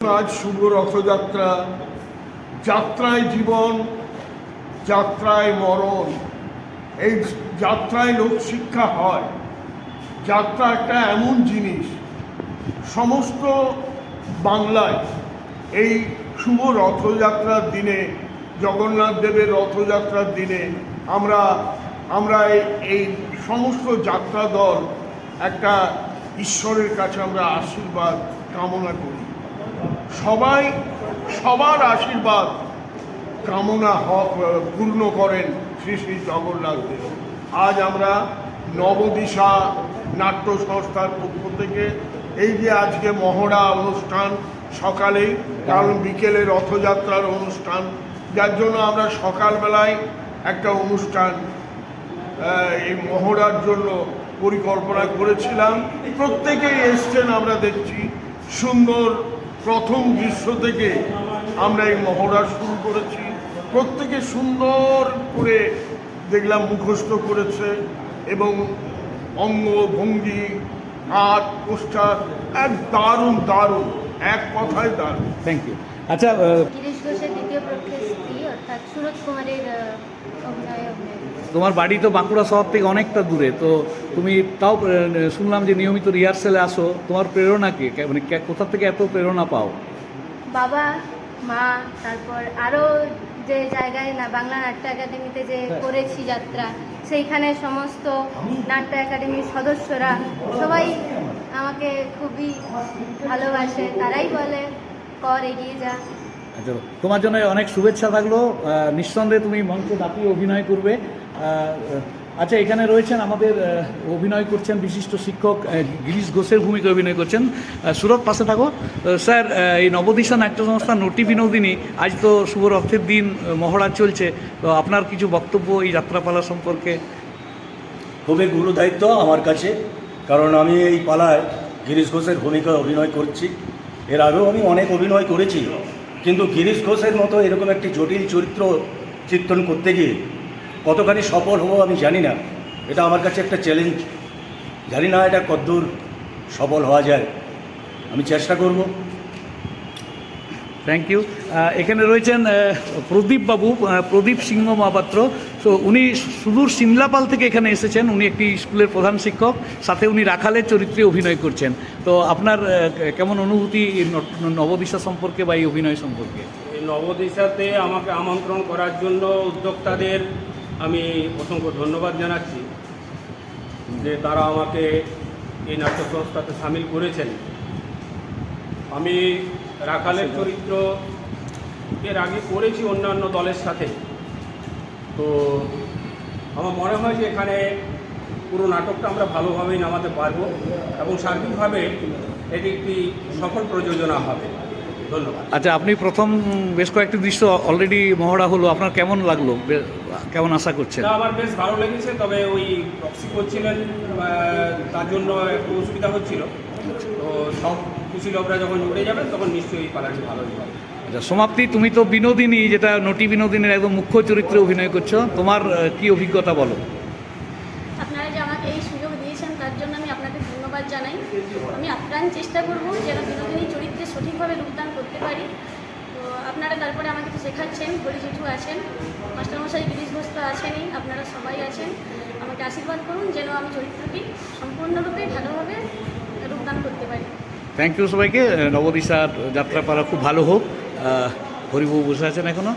আজ শুভ রথযাত্রা। যাত্রায় জীবন, যাত্রায় মরণ। এই যাত্রায় লোক শিক্ষা হয়। যাত্রা একটা এমন জিনিস, সমস্ত বাংলায় এই শুভ রথযাত্রার দিনে, জগন্নাথ দেবের রথযাত্রার দিনে আমরা এই সমস্ত যাত্রা দল একটা ঈশ্বরের কাছে আমরা আশীর্বাদ কামনা করি। সবার আশীর্বাদ কামনা পূর্ণ করেন শ্রী শ্রী জগন্নাথ দেব। আজ আমরা নবদিশা নাট্য সংস্থার পক্ষ থেকে এই যে আজকে মহড়া অনুষ্ঠান সকালেই, কারণ বিকেলে রথযাত্রার অনুষ্ঠান, যার জন্য আমরা সকালবেলায় একটা অনুষ্ঠান এই মহড়ার জন্য পরিকল্পনা করেছিলাম। প্রত্যেকেই এসছেন, আমরা দেখছি সুন্দর। প্রথম দৃশ্য থেকে আমরা এই মহড়া শুরু করেছি। প্রত্যেকে সুন্দর করে দেখলাম মুখস্থ করেছে এবং অঙ্গ ভঙ্গি, হাত, পোস্টার এক দারুণ দারুণ, এক কথায় দারুণ। Thank you. আচ্ছা, গিরিশ ঘোষের দ্বিতীয় পক্ষের স্ত্রী অর্থাৎ সুরজ কুমারের অভিনয়। তোমার বাড়ি তো বাঁকুড়া শহর থেকে অনেকটা দূরে, তো তুমি তাও শুনলাম যে নিয়মিত রিহার্সেলে আসো। তোমার প্রেরণা কি, মানে কোথা থেকে এত প্রেরণা পাও? বাবা, মা, তারপর আরও যে জায়গায় না বাংলা নাট্য একাডেমিতে যে করেছি যাত্রা, সেইখানে সমস্ত নাট্য একাডেমির সদস্যরা সবাই আমাকে খুবই ভালোবাসে। তারাই বলে কর, এগিয়ে যা। আচ্ছা, তোমার জন্য অনেক শুভেচ্ছা থাকলো। নিঃসন্দেহে তুমি মঞ্চে দাপিয়ে অভিনয় করবে। আচ্ছা, এখানে রয়েছেন আমাদের অভিনয় করছেন বিশিষ্ট শিক্ষক গিরিশ ঘোষের ভূমিকা অভিনয় করছেন সুরত। পাশে থাকো স্যার। এই নবদিশা নাট্য সংস্থা নটি বিনোদিনী, আজ তো শুভ রথের দিন, মহড়া চলছে, তো আপনার কিছু বক্তব্য এই যাত্রাপালা সম্পর্কে? খুবই গুরু দায়িত্ব আমার কাছে, কারণ আমি এই পালায় গিরিশ ঘোষের ভূমিকা অভিনয় করছি। এর আগেও আমি অনেক অভিনয় করেছি, কিন্তু গিরিশ ঘোষের মতো এরকম একটি জটিল চরিত্র চিত্রণ করতে গিয়ে কতখানি সফল হবো আমি জানি না। এটা আমার কাছে একটা চ্যালেঞ্জ। জানি না এটা কতদূর সফল হওয়া যায়, আমি চেষ্টা করব। Thank you. এখানে রয়েছেন প্রদীপ বাবু, প্রদীপ সিংহ মহাপাত্র। তো উনি সুদূর সিমলাপাল থেকে এখানে এসেছেন। উনি একটি স্কুলের প্রধান শিক্ষক, সাথে উনি রাখালের চরিত্রে অভিনয় করছেন। তো আপনার কেমন অনুভূতি নবদিশা সম্পর্কে বা এই অভিনয় সম্পর্কে? এই নবদিশাতে আমাকে আমন্ত্রণ করার জন্য উদ্যোক্তাদের আমি অসংখ্য ধন্যবাদ জানাচ্ছি যে তারা আমাকে এই নাট্য সংস্থাতে সামিল করেছেন। আমি রাখালের চরিত্র এর আগে করেছি অন্যান্য দলের সাথে, তো আমার মনে হয় যে এখানে পুরো নাটকটা আমরা ভালোভাবেই নামাতে পারবো এবং সার্বিকভাবে এটি একটি সফল প্রযোজনা হবে। ধন্যবাদ। আচ্ছা, আপনি প্রথম বেশ কয়েকটি দৃশ্য অলরেডি মহড়া হলো, আপনার কেমন লাগলো, কেমন আশা করছেন? আমার বেশ ভালো লেগেছে, তবে ওই প্রক্সি করছিলেন তার জন্য একটু অসুবিধা হচ্ছিল। তো সব খুশি লোকরা যখন উঠে যাবেন তখন নিশ্চয়ই পালাটি ভালো হবে। আচ্ছা, সমাপ্তি, তুমি তো বিনোদিনী, যেটা নটি বিনোদিনীর একদম মুখ্য চরিত্রে অভিনয় করছো, তোমার কি অভিজ্ঞতা বলো? আপনারা যে আমাকে এই সুযোগ দিয়েছেন তার জন্য আমি আপনাদের ধন্যবাদ জানাই। আমি আপ্রাণ চেষ্টা করব যেন বিনোদিনী চরিত্রে সঠিকভাবে রূপদান করতে পারি। তো আপনারা তারপরে আমাকে তো শেখাচ্ছেন, হরি জেঠু আছেন, মাস্টারমশাই গিরিশ ঘোষ তো আছেনই, আপনারা সবাই আছেন। আমাকে আশীর্বাদ করুন যেন আমি চরিত্রটি সম্পূর্ণরূপে ভালোভাবে রূপদান করতে পারি। থ্যাংক ইউ সবাইকে। নবদিশার যাত্রাপালা খুব ভালো হোক। হরিবাবু বসে আছেন এখনও।